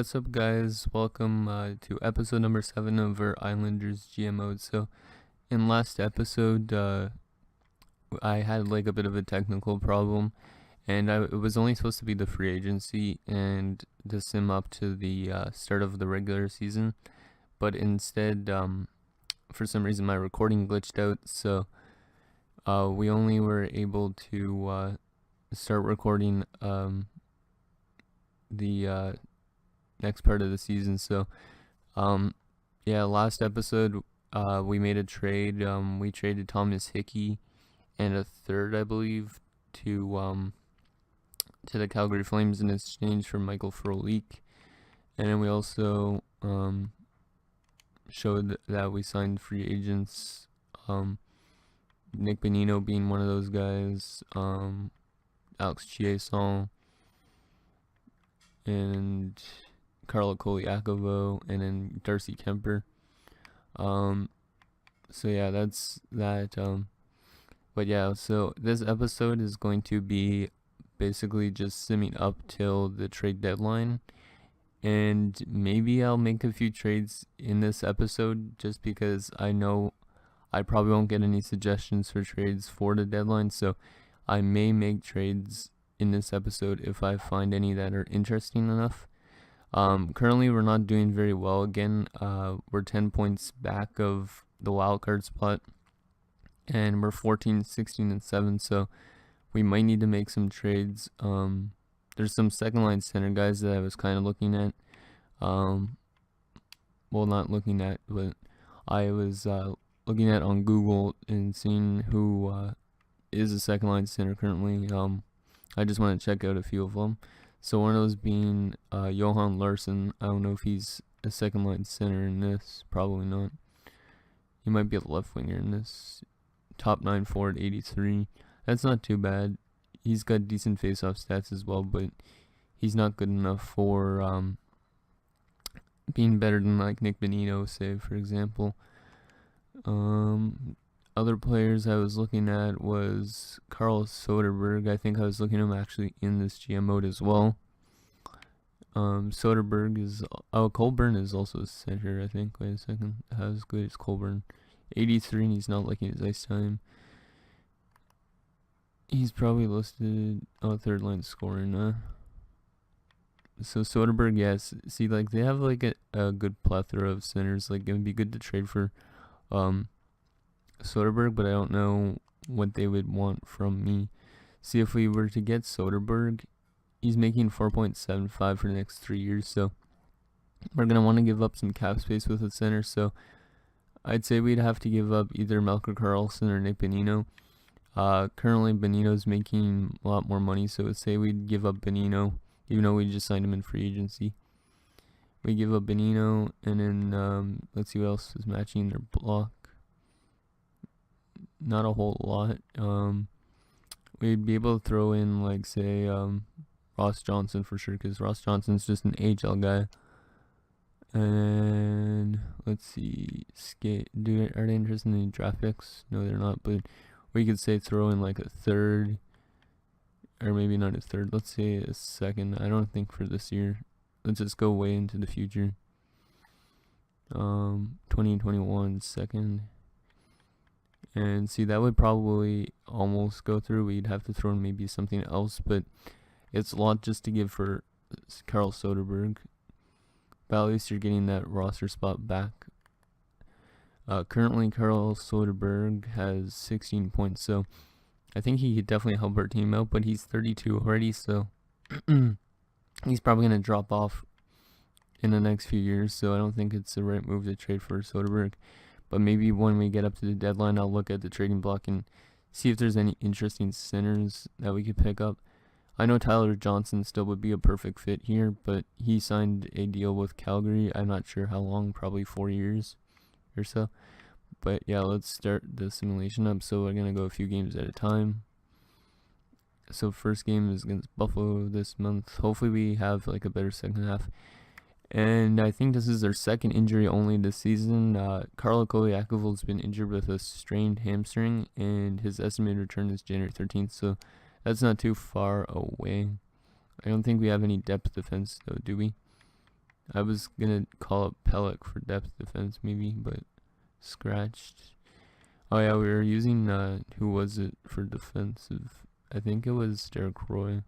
what's up, guys? Welcome to episode number 7 of our Islanders GM mode. So, in last episode, I had like a bit of a technical problem, and it was only supposed to be the free agency and the sim up to the start of the regular season, but instead, for some reason, my recording glitched out, so we only were able to start recording the next part of the season. So last episode we made a trade. We traded Thomas Hickey and a third, I believe, to the Calgary Flames in exchange for Michael Frolik, and then we also showed that we signed free agents, Nick Bonino being one of those guys, Alex Chiasson, and Carlo Koliakovo, and then Darcy Kemper. So yeah, that's that. But yeah, so this episode is going to be basically just simming up till the trade deadline, and maybe I'll make a few trades in this episode just because I know I probably won't get any suggestions for trades for the deadline, so I may make trades in this episode if I find any that are interesting enough. Currently we're not doing very well again. We're 10 points back of the wildcard spot, and we're 14, 16, and 7, so we might need to make some trades. There's some second line center guys that I was kind of looking at. Not looking at, but I was looking at on Google and seeing who is a second line center currently. I just want to check out a few of them. So one of those being Johan Larsson. I don't know if he's a second line center in this. Probably not. He might be a left winger in this. Top 9 forward, 83. That's not too bad. He's got decent face-off stats as well, but he's not good enough for being better than like Nick Bonino, say, for example. Other players I was looking at was Carl Soderberg. I think I was looking at him actually in this GM mode as well. Soderberg is... Colburn is also a center, I think. Wait a second. How good is Colburn? 83, and he's not liking his ice time. He's probably listed third line scoring. So Soderberg, yes. See, like, they have like a good plethora of centers. Like, it would be good to trade for Soderberg, but I don't know what they would want from me. See, if we were to get Soderberg, he's making 4.75 for the next 3 years, so we're going to want to give up some cap space with the center, so I'd say we'd have to give up either Melker Karlsson or Nick Bonino. Currently, Bonino's making a lot more money, so I'd say we'd give up Bonino, even though we just signed him in free agency. We give up Bonino, and then let's see what else is matching their block. Not a whole lot. We'd be able to throw in, like, say, Ross Johnson for sure, because Ross Johnson's just an AHL guy. And let's see, are they interested in any draft picks? No, they're not, but we could say throw in like a third, or maybe not a third, let's say a second. I don't think for this year. Let's just go way into the future. 2021 second. And see, that would probably almost go through. We'd have to throw in maybe something else, but it's a lot just to give for Carl Soderberg. But at least you're getting that roster spot back. Currently, Carl Soderberg has 16 points, so I think he could definitely help our team out, but he's 32 already, so he's probably going to drop off in the next few years, so I don't think it's the right move to trade for Soderberg. But maybe when we get up to the deadline, I'll look at the trading block and see if there's any interesting centers that we could pick up. I know Tyler Johnson still would be a perfect fit here, but he signed a deal with Calgary. I'm not sure how long, probably 4 years or so. But yeah, let's start the simulation up. So we're going to go a few games at a time. So first game is against Buffalo this month. Hopefully we have like a better second half. And I think this is their second injury only this season. Carlo Koliakovo has been injured with a strained hamstring, and his estimated return is January 13th, so that's not too far away. I don't think we have any depth defense, though, do we? I was gonna call up Pellick for depth defense maybe, but scratched. Oh yeah, we were using who was it for defensive? I think it was Derek Roy.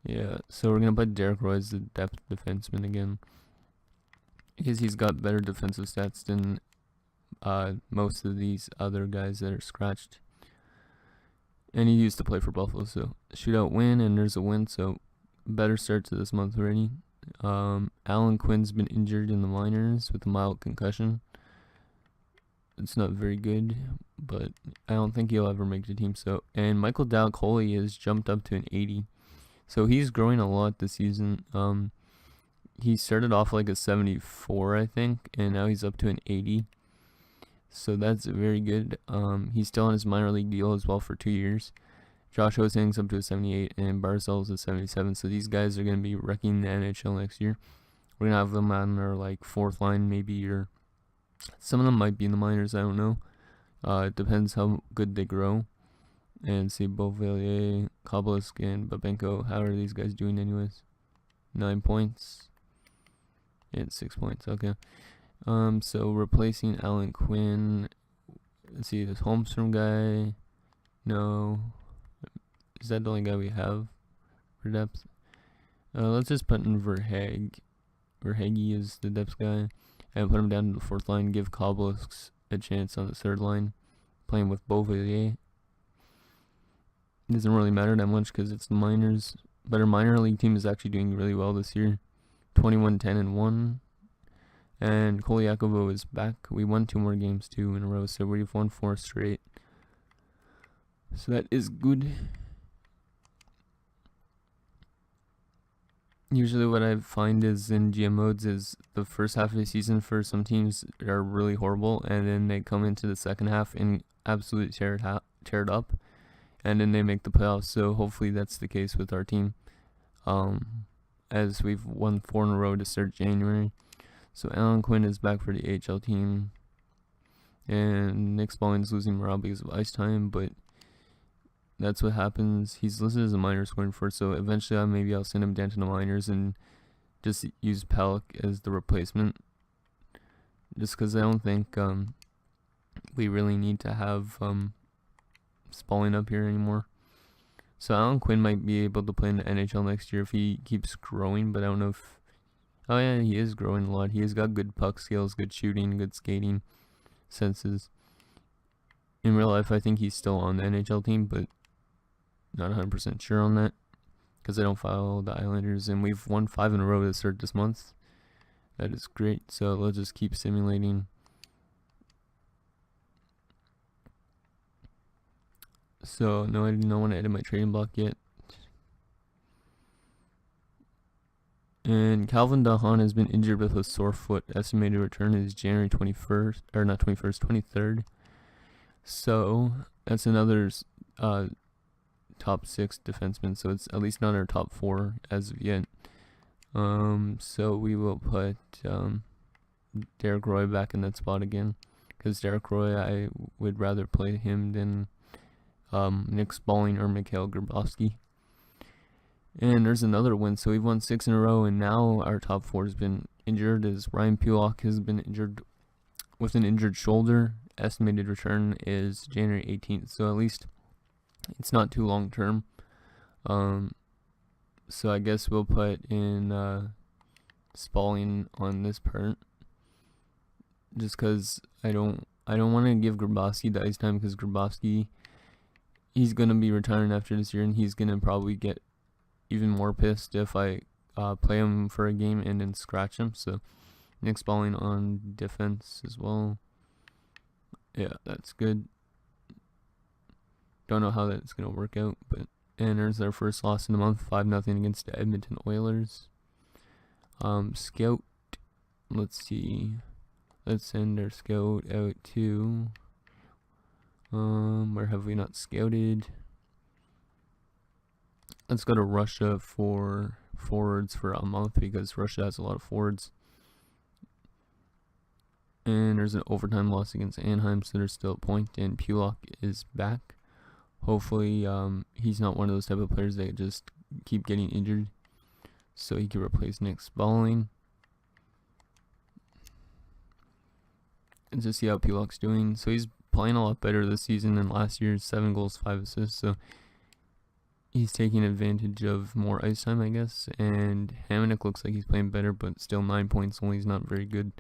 Yeah, so we're gonna put Derek Roy as the depth defenseman again, because he's got better defensive stats than most of these other guys that are scratched. And he used to play for Buffalo, so shootout win, and there's a win, so better start to this month already. Alan Quinn's been injured in the minors with a mild concussion. It's not very good, but I don't think he'll ever make the team. So, and Michael Dalcoli has jumped up to an 80, so he's growing a lot this season. He started off like a 74, I think, and now he's up to an 80. So that's very good. He's still on his minor league deal as well for 2 years. Josh Hosang's up to a 78, and Barzell's a 77. So these guys are going to be wrecking the NHL next year. We're going to have them on our like fourth line maybe, or some of them might be in the minors, I don't know. It depends how good they grow. And see, Beauvillier, Kobelisk, and Babenko, how are these guys doing anyways? 9 points. And 6 points, okay. So replacing Alan Quinn. Let's see, this Holmstrom guy. No. Is that the only guy we have for depth? Let's just put in Verhaeghe. Verhaeghe is the depth guy. And put him down to the fourth line. Give Kobelisk a chance on the third line. Playing with Beauvillier. It doesn't really matter that much because it's the minors. But our minor league team is actually doing really well this year. 21-10-1. And Kolyakovo is back. We won 2 more games too in a row, so we've won 4 straight. So that is good. Usually what I find is in GM modes is the first half of the season for some teams are really horrible, and then they come into the second half and absolutely tear it up, and then they make the playoffs. So hopefully that's the case with our team, as we've won 4 in a row to start January. So Alan Quinn is back for the AHL team, and Nick Spalling's losing morale because of ice time, but that's what happens. He's listed as a minor scoring first, so eventually maybe I'll send him down to the minors and just use Pellick as the replacement, just because I don't think we really need to have Spalling up here anymore. So Alan Quinn might be able to play in the NHL next year if he keeps growing, but I don't know if... Oh yeah, he is growing a lot. He has got good puck skills, good shooting, good skating senses. In real life, I think he's still on the NHL team, but not 100% sure on that because I don't follow the Islanders, and we've won 5 in a row to start this month. That is great. So let's just keep simulating. So no, I don't want to edit my trading block yet. And Calvin Dahan has been injured with a sore foot. Estimated return is January 21st, or not 21st, 23rd. So that's another top 6 defenseman. So it's at least not our top 4 as of yet. So we will put Derek Roy back in that spot again, because Derek Roy, I would rather play him than Nick Spalling or Mikhail Grabowski. And there's another win, so we've won 6 in a row, and now our top 4 has been injured, as Ryan Pulock has been injured with an injured shoulder. Estimated return is January 18th, so at least it's not too long term. So I guess we'll put in Spalling on this part, just because I don't want to give Grabowski the ice time, because Grabowski, he's gonna be retiring after this year, and he's gonna probably get even more pissed if I play him for a game and then scratch him. So Nick Spalling on defense as well. Yeah, that's good. Don't know how that's gonna work out, but and there's our first loss in the month, 5-0 against the Edmonton Oilers. Scout. Let's see. Let's send our scout out to where have we not scouted? Let's go to Russia for forwards for a month, because Russia has a lot of forwards. And there's an overtime loss against Anaheim, so there's still a point, and Pulock is back. Hopefully, he's not one of those type of players that just keep getting injured, so he can replace Nick Spalling. and to see how Pilok's doing. So he's playing a lot better this season than last year. 7 goals, 5 assists. So he's taking advantage of more ice time, I guess. And Hamonic looks like he's playing better, but still 9 points only. He's not very good.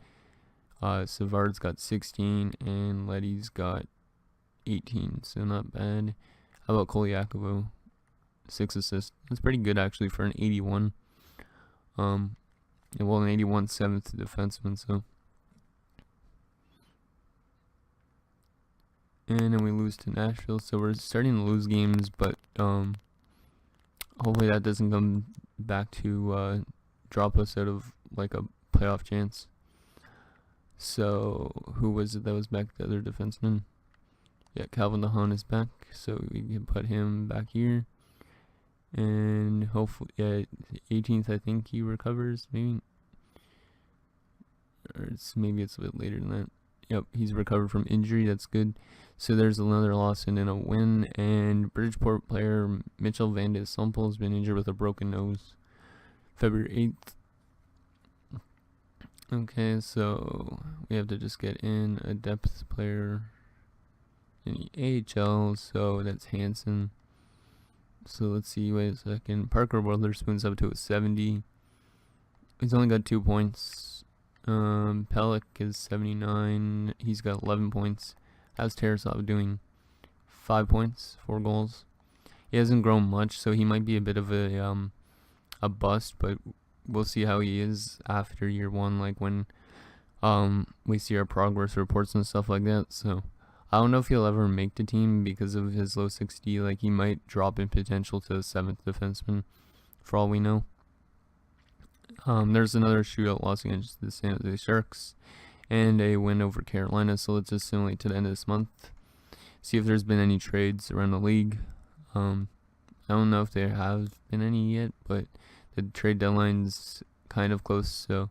Savard's got 16, and Letty's got 18, so not bad. How about Kolyakovo? 6 assists. That's pretty good, actually, for an 81. An 81 7th defenseman, so. And then we lose to Nashville, so we're starting to lose games, but hopefully that doesn't come back to drop us out of like a playoff chance. So who was it that was back? The other defenseman? Yeah, Calvin DeHaan is back, so we can put him back here. And hopefully, 18th, I think he recovers, maybe. Or maybe it's a bit later than that. Yep, he's recovered from injury. That's good. So there's another loss and then a win. And Bridgeport player Mitchell Van de Sompel has been injured with a broken nose. February 8th. Okay, so we have to just get in a depth player in the AHL. So that's Hansen. So let's see. Wait a second. Parker Witherspoon's up to a 70. He's only got 2 points. Pellick is 79. He's got 11 points. How's Tarasov doing? 5 points, 4 goals. He hasn't grown much, so he might be a bit of a bust, but we'll see how he is after year 1, like when we see our progress reports and stuff like that. So I don't know if he'll ever make the team because of his low 60. Like, he might drop in potential to the 7th defenseman, for all we know. There's another shootout loss against the San Jose Sharks and a win over Carolina, so let's assimilate to the end of this month. See if there's been any trades around the league. I don't know if there have been any yet, but the trade deadline's kind of close, so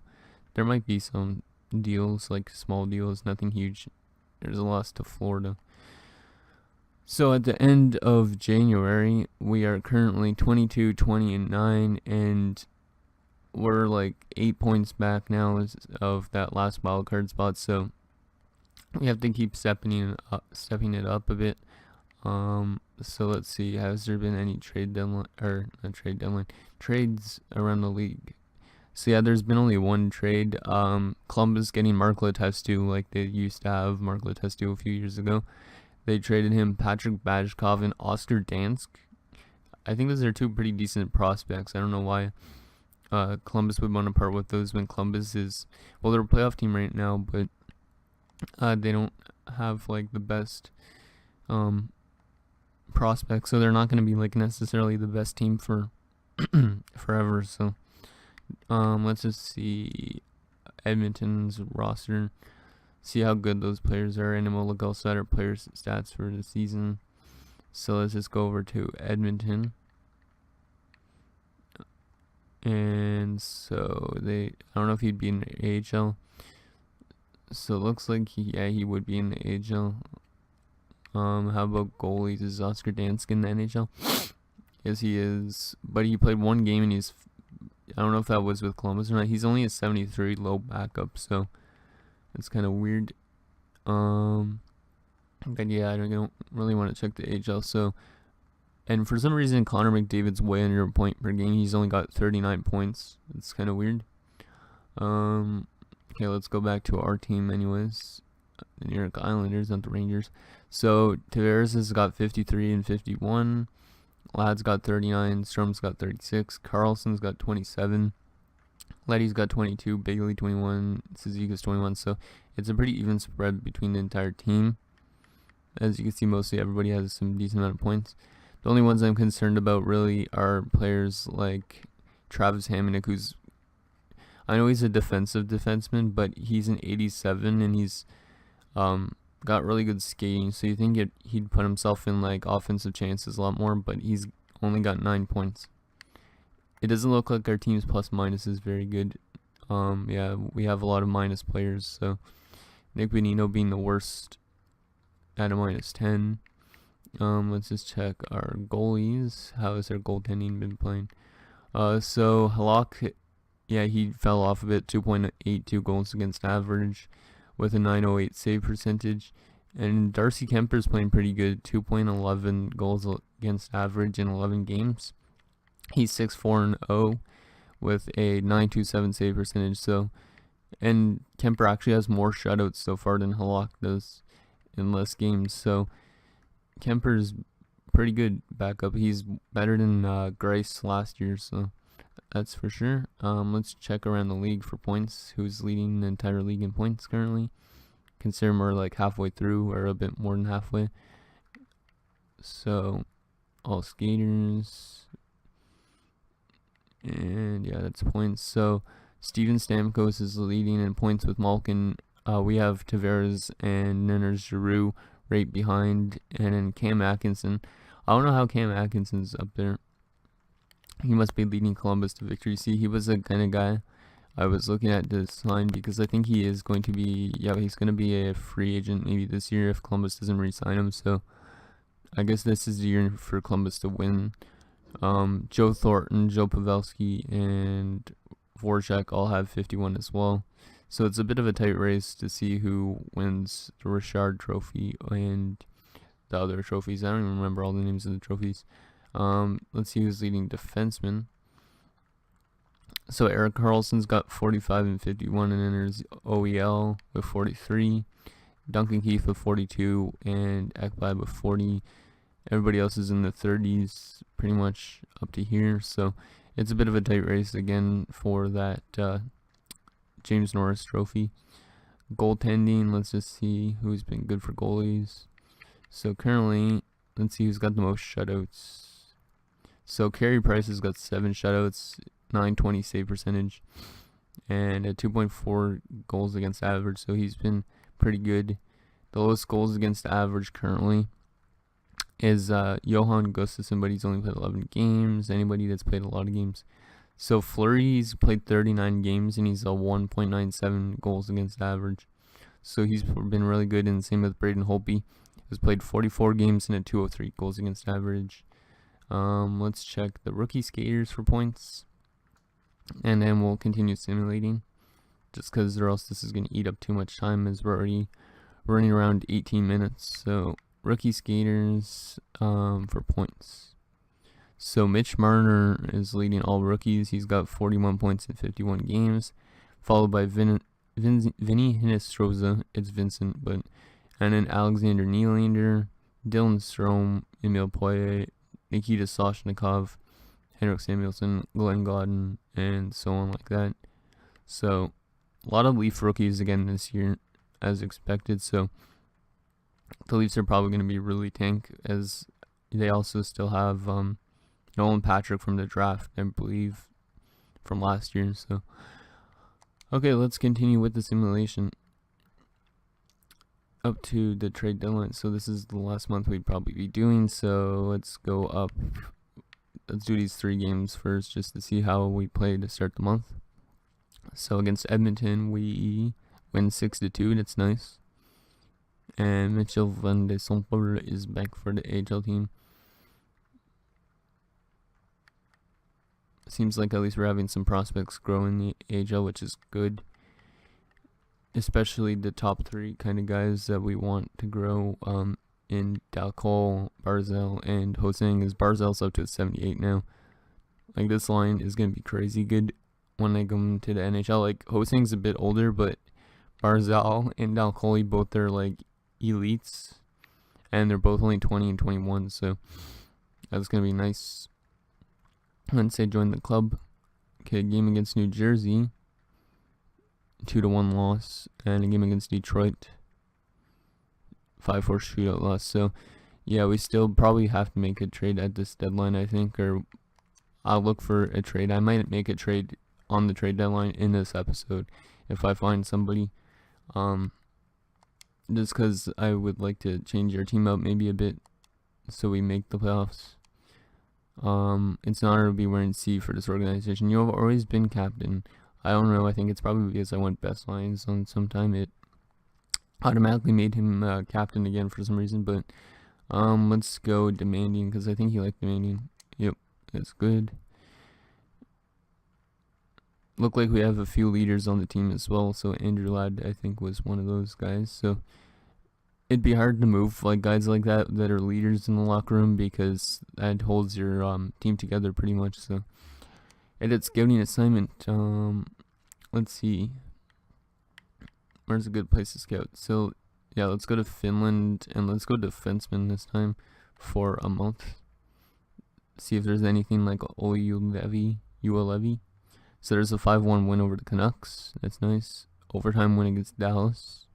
there might be some deals, like small deals, nothing huge. There's a loss to Florida. So at the end of January, we are currently 22, 20, and 9, and we're like 8 points back now of that last wildcard spot, so we have to keep stepping it up a bit. So let's see, has there been any trades around the league? So yeah, there's been only one trade. Columbus getting Mark Letestu, like they used to have Mark Letestu a few years ago. They traded him Patrick Bajkov and Oscar Dansk. I think those are 2 pretty decent prospects. I don't know why Columbus would want to part with those when Columbus is, well, they're a playoff team right now, but they don't have like the best prospects, so they're not going to be like necessarily the best team for forever. So let's just see Edmonton's roster, see how good those players are, and then we'll look also at our players' stats for the season. So let's just go over to Edmonton. And so I don't know if he'd be in the AHL. So it looks like he would be in the AHL. How about goalies? Is Oscar Dansk in the NHL? Yes, he is. But he played 1 game and I don't know if that was with Columbus or not. He's only a 73 low backup, so it's kind of weird. But yeah, I don't really want to check the AHL. So, and for some reason, Connor McDavid's way under a point per game. He's only got 39 points. It's kind of weird. Okay, let's go back to our team anyways. The New York Islanders, not the Rangers. So, Tavares has got 53 and 51. Ladd's got 39. Strom's got 36. Carlson's got 27. Letty's got 22. Bailey 21. Suzuki's 21. So, it's a pretty even spread between the entire team. As you can see, mostly everybody has some decent amount of points. The only ones I'm concerned about really are players like Travis Hamonic, who's, I know he's a defensive defenseman, but he's an 87 and he's got really good skating. So you think he'd put himself in like offensive chances a lot more, but he's only got 9 points. It doesn't look like our team's plus minus is very good. Yeah, we have a lot of minus players. So Nick Bonino being the worst at a minus 10. Let's just check our goalies. How has their goaltending been playing? So Halak, yeah, he fell off a bit, 2.82 goals against average. with a 908 save percentage. And Darcy Kemper's playing pretty good, 2.11 goals against average in 11 games. He's 6-4-0 with a 927 save percentage. So, and Kemper actually has more shutouts so far than Halak does in less games. So Kemper's pretty good backup. He's better than Grice last year, so that's for sure. Let's check around the league for points. Who's leading the entire league in points currently? Consider we're like halfway through, or a bit more than halfway. So all skaters, and yeah, that's points. So Steven Stamkos is leading in points with Malkin. We have Tavares and Neners Giroux right behind, and then Cam Atkinson. I don't know how Cam Atkinson's up there. He must be leading Columbus to victory. See, he was the kind of guy I was looking at to sign, because I think he is going to be, he's going to be a free agent maybe this year if Columbus doesn't re-sign him. So I guess this is the year for Columbus to win. Joe Thornton, Joe Pavelski, and Voracek all have 51 as well. So it's a bit of a tight race to see who wins the Richard Trophy and the other trophies. I don't even remember all the names of the trophies. Let's see who's leading defenseman. So Erik Karlsson's got 45 and 51, and then there's OEL with 43, Duncan Keith with 42, and Ekblad with 40. Everybody else is in the 30s, pretty much up to here. So it's a bit of a tight race again for that James Norris Trophy. Goaltending, let's just see who's been good for goalies. So currently, let's see who's got the most shutouts. So Carey Price has got 7 shutouts, 920 save percentage, and a 2.4 goals against average. So he's been pretty good. The lowest goals against average currently is Johan Gustafsson, but he's only played 11 games. Anybody that's played a lot of games. So Fleury's played 39 games, and he's a 1.97 goals against average. So he's been really good, and same with Braden Holtby. He's played 44 games and a 203 goals against average. Let's check the rookie skaters for points, and then we'll continue simulating, just because or else this is going to eat up too much time, as we're already running around 18 minutes. So rookie skaters for points. So Mitch Marner is leading all rookies. He's got 41 points in 51 games, followed by Vinny Hinestroza. It's Vincent, and then Alexander Nylander, Dylan Strome, Emil Poirier, Nikita Soshnikov, Henrik Samuelsson, Glenn Gawdin, and so on like that. So a lot of Leaf rookies again this year, as expected. So the Leafs are probably going to be really tank, as they also still have Nolan Patrick from the draft, I believe, from last year. So okay, let's continue with the simulation up to the trade deadline. So this is the last month we'd probably be doing, so let's go up. Let's do these 3 games first, just to see how we play to start the month. So against Edmonton, we win 6-2. That's nice. And Mitchell Van de Somper is back for the AHL team. Seems like at least we're having some prospects grow in the AHL, which is good. Especially the top 3 kind of guys that we want to grow in Dalcol, Barzal, and Hosang. Is Barzal's up to 78 now. Like, this line is going to be crazy good when I come to the NHL. Like, Hosang's a bit older, but Barzal and Dalcoli both are like elites, and they're both only 20 and 21, so that's going to be nice once they join the club. Okay, game against New Jersey, 2-1 loss, and a game against Detroit, 5-4 shootout loss. So yeah, we still probably have to make a trade at this deadline, I think, or I'll look for a trade. I might make a trade on the trade deadline in this episode if I find somebody, just because I would like to change our team up maybe a bit so we make the playoffs. It's an honor to be wearing C for this organization. You have always been captain. I don't know, I think it's probably because I went best lines on sometime. It automatically made him captain again for some reason, but let's go demanding, because I think he liked demanding. Yep, that's good. look like we have a few leaders on the team as well. So Andrew Ladd, I think, was one of those guys. So it'd be hard to move like guys like that are leaders in the locker room, because that holds your team together pretty much. So edit scouting assignment. Let's see. Where's a good place to scout? So yeah, let's go to Finland and let's go defenseman this time for a month. See if there's anything like Ulevi. So there's a 5-1 win over the Canucks. That's nice. Overtime win against Dallas.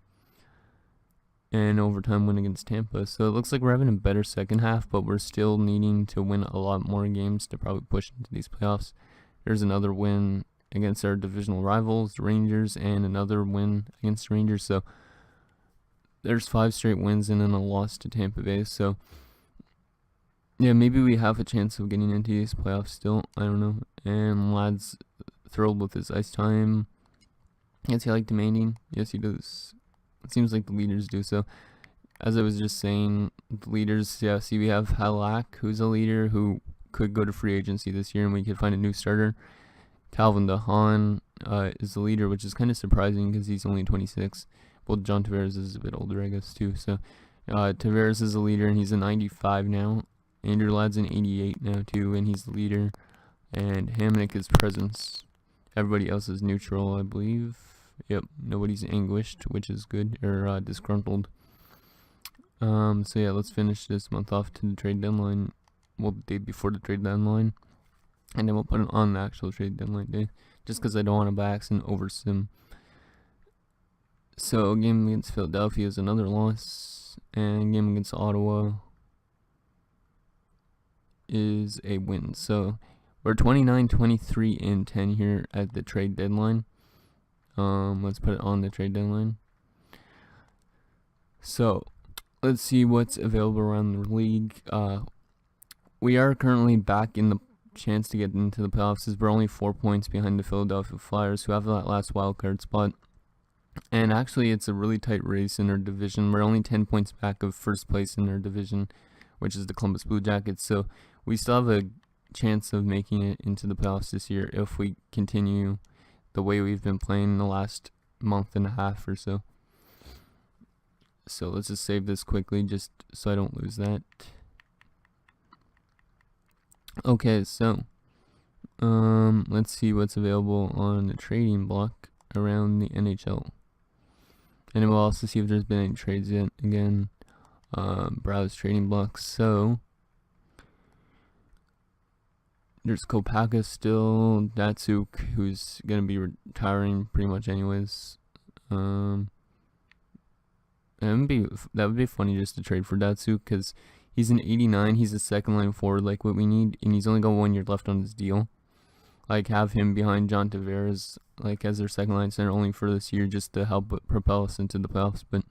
And overtime win against Tampa. So it looks like we're having a better second half, but we're still needing to win a lot more games to probably push into these playoffs. There's another win against our divisional rivals, the Rangers, and another win against the Rangers. So there's 5 straight wins and then a loss to Tampa Bay. So yeah, maybe we have a chance of getting into these playoffs still. I don't know. And Ladd's thrilled with his ice time. Does he like demanding? Yes, he does. It seems like the leaders do. So as I was just saying, the leaders, yeah, see we have Halak, who's a leader who could go to free agency this year and we could find a new starter. Calvin DeHaan is the leader, which is kind of surprising because he's only 26. Well, John Tavares is a bit older, I guess, too. So Tavares is a leader and he's a 95 now. Andrew Ladd's an 88 now, too, and he's the leader. And Hamnick is presence. Everybody else is neutral, I believe. Yep, nobody's anguished, which is good, or disgruntled. So yeah, let's finish this month off to the trade deadline. Well, the day before the trade deadline. And then we'll put it on the actual trade deadline day. Just because I don't want to by accident oversim. So, game against Philadelphia is another loss. And game against Ottawa is a win. So, we're 29, 23, and 10 here at the trade deadline. Let's put it on the trade deadline. So, let's see what's available around the league. We are currently back in the chance to get into the playoffs, as we're only 4 points behind the Philadelphia Flyers, who have that last wild card spot. And actually, it's a really tight race in our division. We're only 10 points back of first place in our division, which is the Columbus Blue Jackets. So we still have a chance of making it into the playoffs this year if we continue the way we've been playing the last month and a half or so. So let's just save this quickly just so I don't lose that. Okay, so let's see what's available on the trading block around the NHL. And we'll also see if there's been any trades yet. Again, browse trading blocks. So there's Kopaka still, Datsuk, who's gonna be retiring pretty much anyways. That would be funny just to trade for Datsuk, because he's an 89. He's a second line forward, like what we need, and he's only got 1 year left on his deal. Like, have him behind John Tavares, like, as their second line center only for this year, just to help propel us into the playoffs. But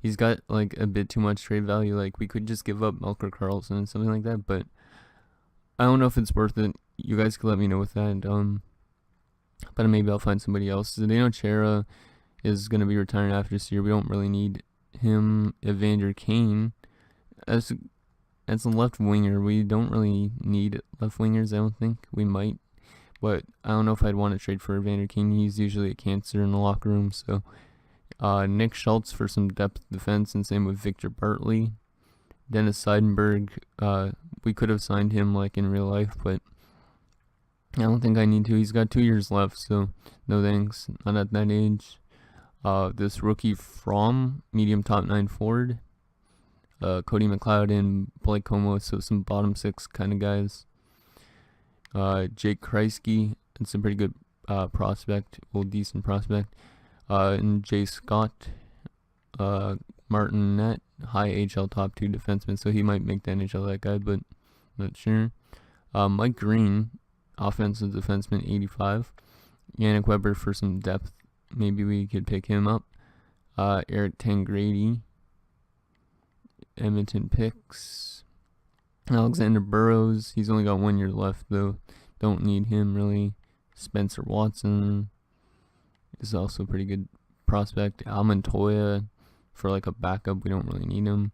he's got like a bit too much trade value. Like, we could just give up Melker Karlsson and something like that, but I don't know if it's worth it. You guys could let me know with that. But maybe I'll find somebody else. Zdeno Chara is gonna be retiring after this year. We don't really need him. Evander Kane, as a left winger, we don't really need left wingers. I don't think. We might, but I don't know if I'd want to trade for Evander Kane. He's usually a cancer in the locker room. So Nick Schultz for some depth defense, and same with Victor Bartley. Dennis Seidenberg, we could have signed him like in real life, but I don't think I need to. He's got 2 years left, so no thanks. Not at that age. This rookie from medium top 9 forward, Cody McLeod and Blake Como, so some bottom 6 kind of guys. Jake Kreisky, it's a pretty good prospect, well, decent prospect. And Jay Scott, Martin Nett, high HL top 2 defenseman, so he might make the NHL, that guy, but not sure. Mike Green, offensive defenseman, 85. Yannick Weber for some depth. Maybe we could pick him up. Eric Tangrady, Edmonton picks. Alexander Burrows, he's only got 1 year left, though. Don't need him, really. Spencer Watson is also a pretty good prospect. Al Montoya for like a backup, we don't really need him.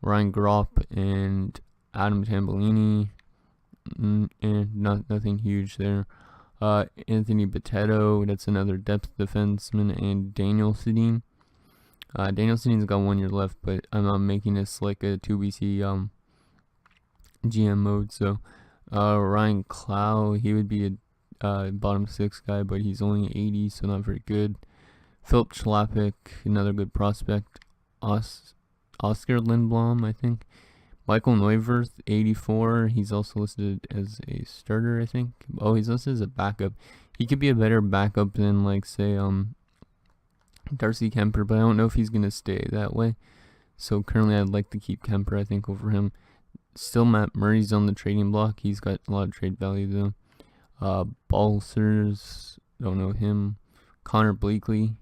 Ryan Gropp and Adam Tambellini, and nothing huge there. Anthony Boteto, that's another depth defenseman, and Daniel Sedin. Daniel Sedin's got 1 year left, but I'm not making this like a 2BC GM mode. So Ryan Clow, he would be a bottom 6 guy, but he's only 80, so not very good. Philip Chlapik, another good prospect. Oscar Lindblom, I think. Michael Neuwirth, 84. He's also listed as a starter, I think. Oh, he's listed as a backup. He could be a better backup than, like, say, Darcy Kemper, but I don't know if he's going to stay that way. So currently I'd like to keep Kemper, I think, over him. Still Matt Murray's on the trading block. He's got a lot of trade value, though. Balsers, don't know him. Connor Bleakley.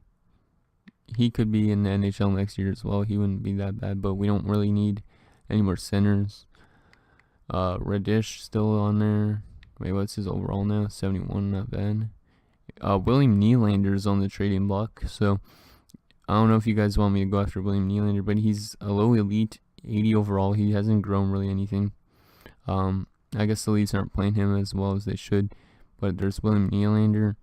He could be in the NHL next year as well. He wouldn't be that bad, but we don't really need any more centers. Radish still on there. Wait, what's his overall now? 71, not bad. William Nylander's on the trading block, so I don't know if you guys want me to go after William Nylander, but he's a low elite, 80 overall. He hasn't grown really anything. I guess the Leafs aren't playing him as well as they should, but there's William Nylander.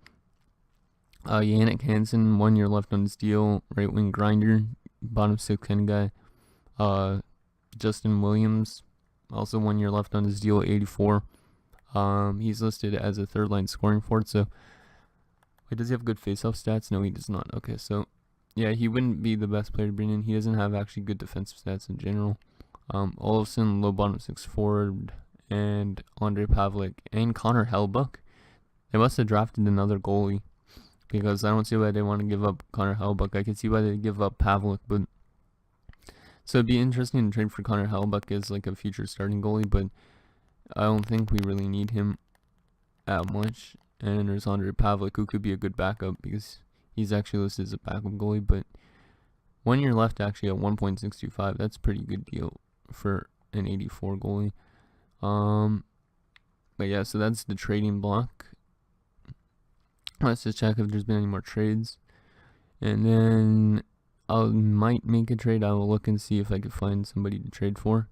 Yannick Hansen, 1 year left on his deal, right wing grinder, bottom 6 kind of guy. Justin Williams, also 1 year left on his deal, 84. He's listed as a third line scoring forward. So, wait, does he have good faceoff stats? No, he does not. Okay, so yeah, he wouldn't be the best player to bring in. He doesn't have actually good defensive stats in general. Olofsson, low bottom 6 forward, and Andre Pavlik and Connor Hellbuck. They must have drafted another goalie, because I don't see why they want to give up Connor Hellbuck. I can see why they give up Pavlik, but so it'd be interesting to trade for Connor Hellbuck as like a future starting goalie, but I don't think we really need him that much. And there's Andre Pavlik, who could be a good backup because he's actually listed as a backup goalie, but 1 year left actually at 1.625. That's a pretty good deal for an 84 goalie. But yeah, so that's the trading block. Let's just check if there's been any more trades, and then I might make a trade. I will look and see if I could find somebody to trade for.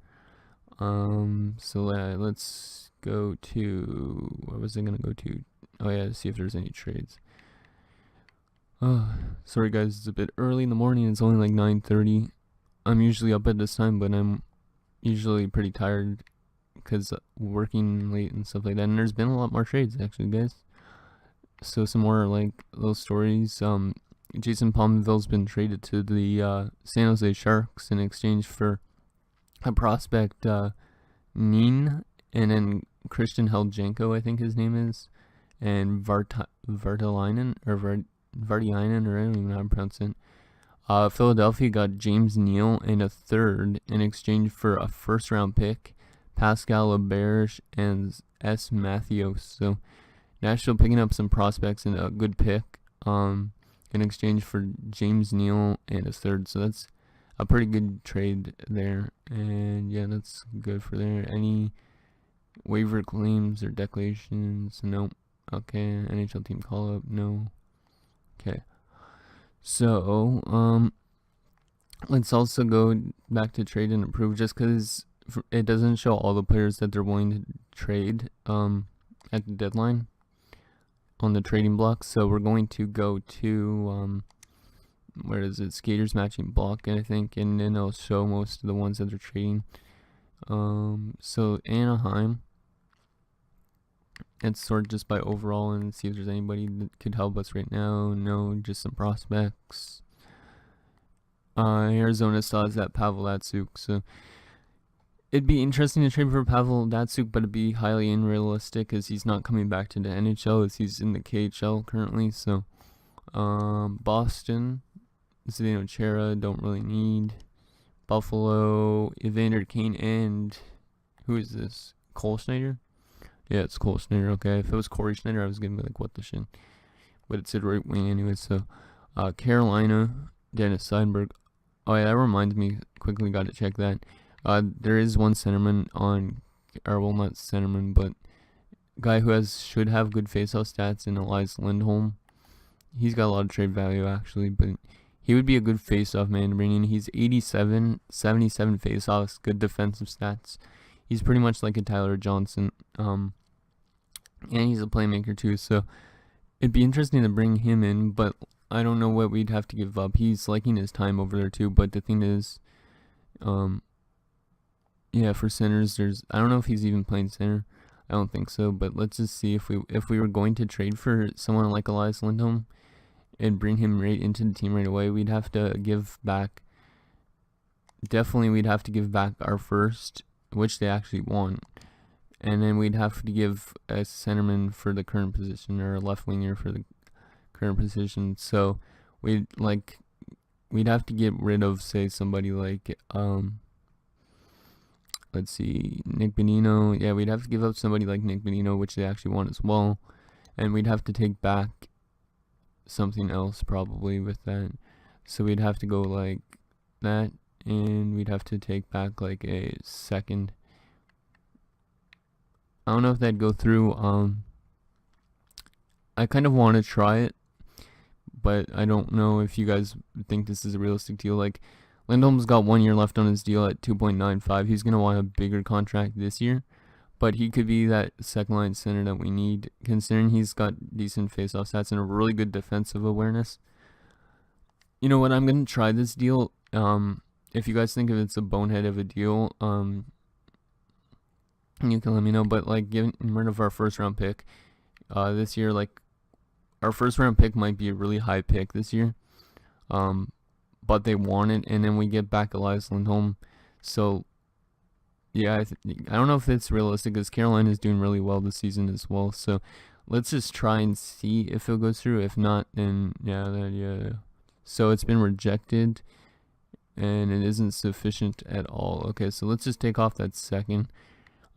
So let's go to, where was I gonna go to? Oh yeah, see if there's any trades. Sorry guys, it's a bit early in the morning. It's only like 9:30. I'm usually up at this time, but I'm usually pretty tired because working late and stuff like that. And there's been a lot more trades actually, guys. So some more like little stories. Jason Pominville's been traded to the San Jose Sharks in exchange for a prospect, Neen, and then Christian Heljenko, I think his name is, and Vartalainen, or Vartiainen, or I don't even know how to pronounce it. Philadelphia got James Neal and a third in exchange for a first-round pick, Pascal LaBerge, and S. Matthews. So Nashville picking up some prospects and a good pick in exchange for James Neal and a third. So that's a pretty good trade there. And yeah, that's good for there. Any waiver claims or declarations? No. Okay. NHL team call up? No. Okay. So, let's also go back to trade and approve, just because it doesn't show all the players that they're willing to trade at the deadline on the trading block. So we're going to go to where is it, skaters matching block, I think, and then it'll show most of the ones that they're trading. So Anaheim, let's sort just by overall and see if there's anybody that could help us right now. No, just some prospects. Arizona still has that Pavel Datsyuk, so it'd be interesting to trade for Pavel Datsyuk, but it'd be highly unrealistic as he's not coming back to the NHL, as he's in the KHL currently. So, Boston, Zdeno Chara, don't really need. Buffalo, Evander Kane, and who is this? Cole Schneider? Yeah, it's Cole Schneider. Okay, if it was Corey Schneider, I was gonna be like, what the shit? But it's a right wing anyway. So, Carolina, Dennis Seidenberg. Oh yeah, that reminds me. Quickly got to check that. There is one centerman on, or well, not centerman, but guy who should have good faceoff stats in Elias Lindholm. He's got a lot of trade value actually, but he would be a good faceoff man to bring in. He's 87, 77 faceoffs, good defensive stats. He's pretty much like a Tyler Johnson. and he's a playmaker too. So it'd be interesting to bring him in, but I don't know what we'd have to give up. He's liking his time over there too, but the thing is, yeah, for centers, I don't know if he's even playing center. I don't think so, but let's just see if we were going to trade for someone like Elias Lindholm and bring him right into the team right away, we'd have to give back. Definitely, we'd have to give back our first, which they actually want, and then we'd have to give a centerman for the current position or a left winger for the current position. So we'd have to get rid of, say, somebody like let's see, Nick Bonino. Yeah, we'd have to give up somebody like Nick Bonino, which they actually want as well, and we'd have to take back something else probably with that. So we'd have to go like that, and we'd have to take back like a second. I don't know if that'd go through. I kind of want to try it, but I don't know if you guys think this is a realistic deal. Like, Lindholm's got 1 year left on his deal at 2.95. He's going to want a bigger contract this year, but he could be that second line center that we need, considering he's got decent face-off stats and a really good defensive awareness. You know what? I'm going to try this deal. If you guys think if it's a bonehead of a deal, you can let me know. But like, getting rid of our first round pick this year, like, our first round pick might be a really high pick this year, but they want it, and then we get back Elias Lindholm. So yeah, I don't know if it's realistic, because Carolina is doing really well this season as well. So let's just try and see if it goes through. If not, then yeah. So it's been rejected, and it isn't sufficient at all. Okay, so let's just take off that second.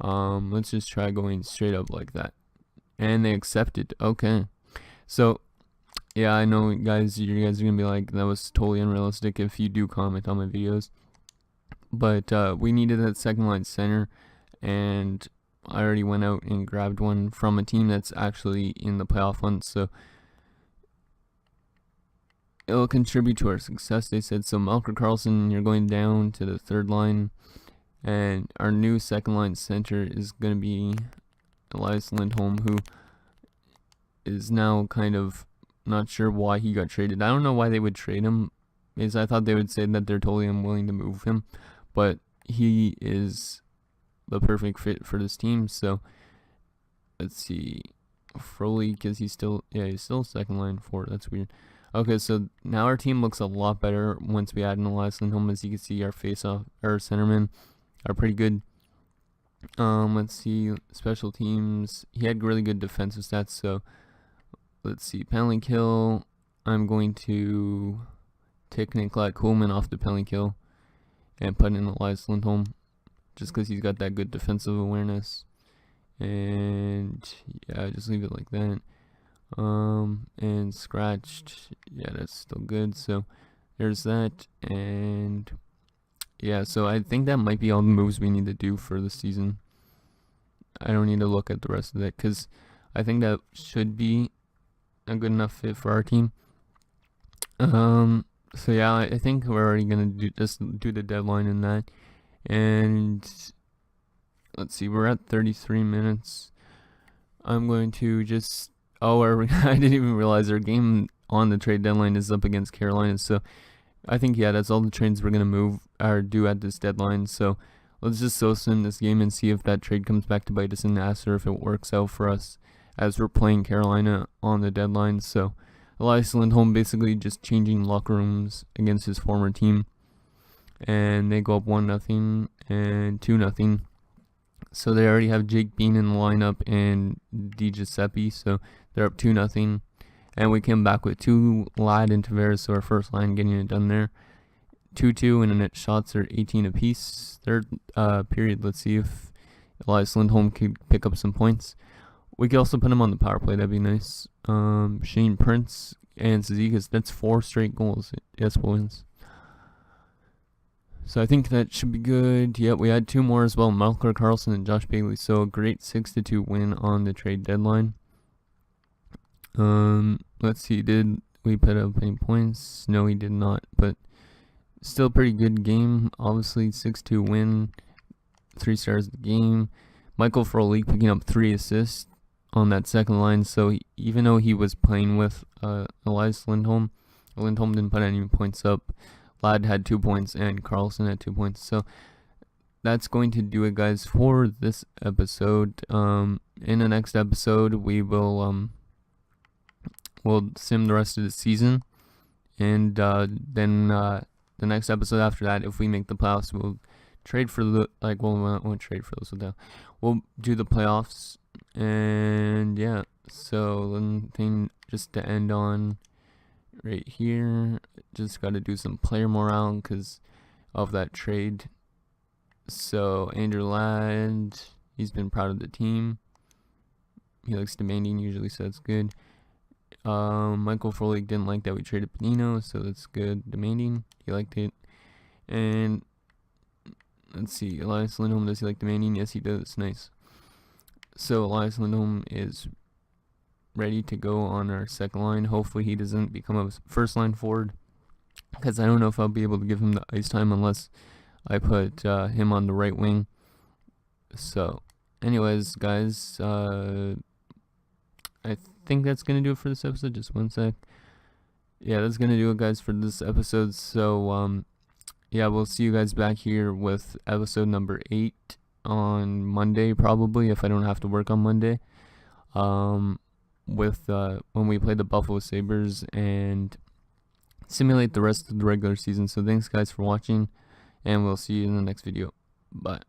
Let's just try going straight up like that, and they accepted. Okay, so yeah, I know, guys, you guys are gonna be like, that was totally unrealistic if you do comment on my videos, but we needed that second line center, and I already went out and grabbed one from a team that's actually in the playoff hunt, so it'll contribute to our success, they said. So Malcolm Karlsson, you're going down to the third line, and our new second line center is going to be Elias Lindholm, who is now kind of not sure why he got traded. I don't know why they would trade him, because I thought they would say that they're totally unwilling to move him, but he is the perfect fit for this team. So let's see, Froley, because he's still second line forward. That's weird. Okay, so now our team looks a lot better once we add in Elias Lindholm. As you can see, our face-off, our centermen are pretty good. Let's see, special teams. He had really good defensive stats. So let's see, penalty kill. I'm going to take Nikolai Kuhlman off the penalty kill and put in Elias Lindholm, just because he's got that good defensive awareness. And yeah, just leave it like that. And scratched, yeah, that's still good. So there's that, and yeah, so I think that might be all the moves we need to do for the season. I don't need to look at the rest of it, because I think that should be a good enough fit for our team. So yeah, I think we're already gonna do the deadline in that, and let's see, we're at 33 minutes. I'm going to just I didn't even realize our game on the trade deadline is up against Carolina. So I think, yeah, that's all the trades we're going to move or do at this deadline. So let's just sim this game and see if that trade comes back to bite us in the ass, or if it works out for us as we're playing Carolina on the deadline. So Elias Lindholm basically just changing locker rooms against his former team, and they go up 1-0 and 2-0. So they already have Jake Bean in the lineup and Di Giuseppe, so they're up 2-0. And we came back with 2 Ladd and Tavares, so our first line getting it done there. 2-2, and the net shots are 18 apiece. Third period, let's see if Elias Lindholm could pick up some points. We could also put him on the power play, that'd be nice. Shane Prince and Zizekas, that's 4 straight goals. Yes, boys. So I think that should be good. Yep, we had 2 more as well, Malcolm Karlsson and Josh Bailey. So a great 6-2 win on the trade deadline. Let's see, did we put up any points? No, we did not, but still a pretty good game. Obviously, 6-2 win, 3 stars of the game. Michael Froley picking up 3 assists. on that second line. So even though he was playing with Elias Lindholm didn't put any points up. Ladd had 2 points and Carlson had 2 points. So that's going to do it, guys, for this episode. In the next episode, we will we'll sim the rest of the season, and then the next episode after that, if we make the playoffs, we'll trade for the won't trade for those. We'll do the playoffs, and yeah. So one thing just to end on right here, just got to do some player morale because of that trade. So Andrew Ladd, he's been proud of the team. He likes demanding usually, so that's good. Michael Frolik didn't like that we traded Panino, so that's good. Demanding, he liked it. And let's see, Elias Lindholm, does he like demanding? Yes, he does. Nice. So Elias Lindholm is ready to go on our second line. Hopefully he doesn't become a first line forward, because I don't know if I'll be able to give him the ice time unless I put him on the right wing. So anyways, guys, I think that's going to do it for this episode. Just one sec. Yeah, that's going to do it, guys, for this episode. So, yeah, we'll see you guys back here with episode number 8 on Monday, probably, if I don't have to work on Monday. With when we play the Buffalo Sabres and simulate the rest of the regular season. So thanks, guys, for watching, and we'll see you in the next video. Bye.